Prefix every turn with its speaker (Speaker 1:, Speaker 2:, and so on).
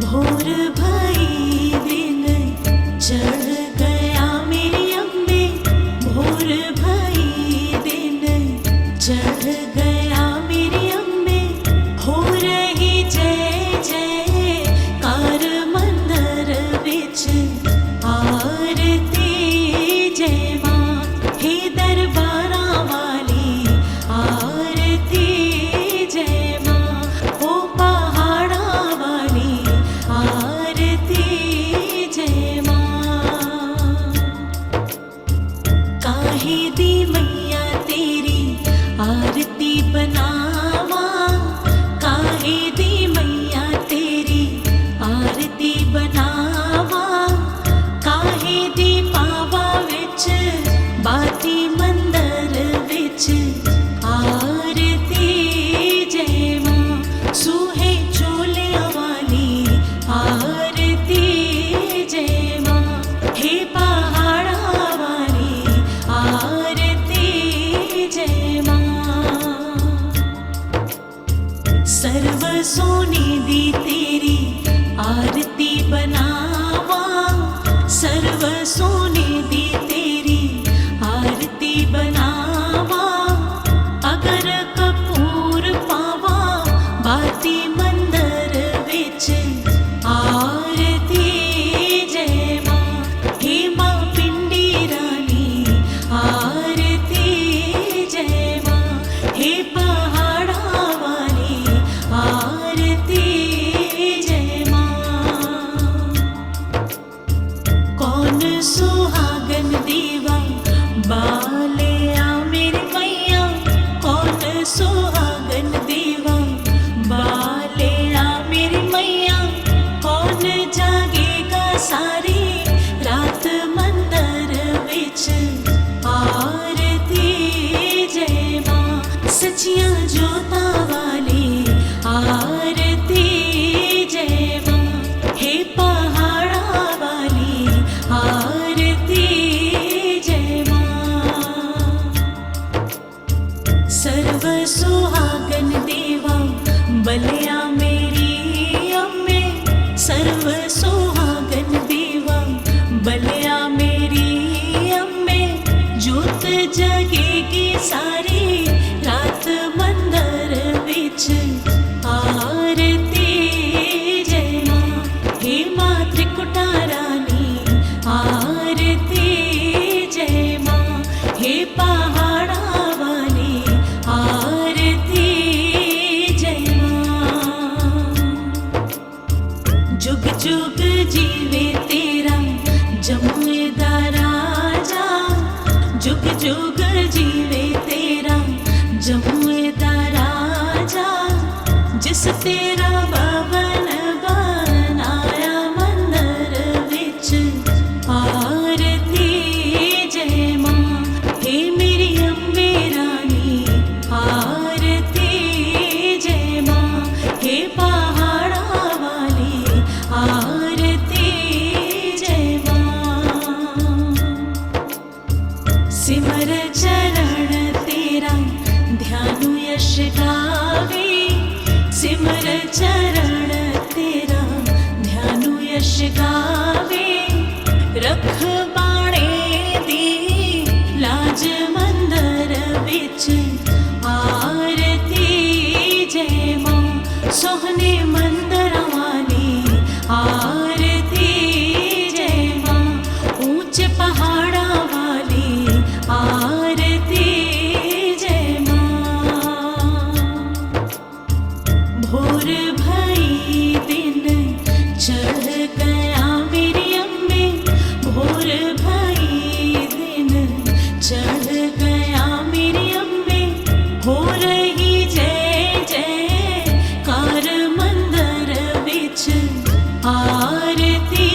Speaker 1: भोर भई दिन चढ़ गया मेरी अम्बे, भोर भई दिन चढ़ गया मेरी अम्बे, हो रही जय जय कार मंदिर विच आरती जय मां, हे दरबारां वाली आरती जय मां, हो पहाड़ां वाली आरती जय मां। काहे दी मैया तेरी आरती बनावा, काहे दी मैया तेरी आरती बनावा, काहे दी पावा विच बाती मंदिर विच आरती जय मां, सूहे चोलियां वाली आरती जय मां, हे पहाड़ां वाली आरती जय मां। सर्व सोने दी तेरी आरती बनावा, सर्व सोने दी तेरी आरती बनावा, अगर कपूर पावा बाती मंदिर विच आरती जय मां, हे मां पिंडी रानी आरती जय मां, हे पहाड़ां वाली आरती जय मां। कौन सुहागन दीवा बालिया मेरी मैया, कौन सुहागन दीवा बालिया मेरी मैया, कौन जागेगा सारी रात मंदिर विच आरती जय मां, सचियां जोतां वाली आरती जय मां, हे पहाड़ां वाली आरती जय मां। सर्व सुहागन देवा बलिया मेरी अम्बे, सर्व सुहागन देवा बलिया मेरी अम्बे, जोत जगेगी सारी रात मंदिर विच आरती जय मां, हे मां त्रिकुटा रानी आरती जय मां, हे पहाड़ां वाली आरती जय मां। जुग जुग जीवे तेरा जमुए दा राजा, जुग जुग जीवे तेरा जमुए दा राजा, जिस तेरा भवन बनाया मंदिर विच आरती जय मां, हे मेरी अम्बे रानी आरती जय मां, हे पहाड़ां वाली आरती जय मां। सिमर चरण तेरा ध्यानु यश गावे, सिमर चरण तेरा ध्यानु यश गावे, रख बाणे दी लाज मंदिर विच आरती जय मां, सोहने मंदिरां वाली आरती जय मां, ऊंच पहाड़ां वाली आरती जय मां। भोर भई दिन चढ़ गया मेरी अम्बे, भोर भई दिन चढ़ गया मेरी अम्बे, हो रही जय जय कार मंदिर विच आरती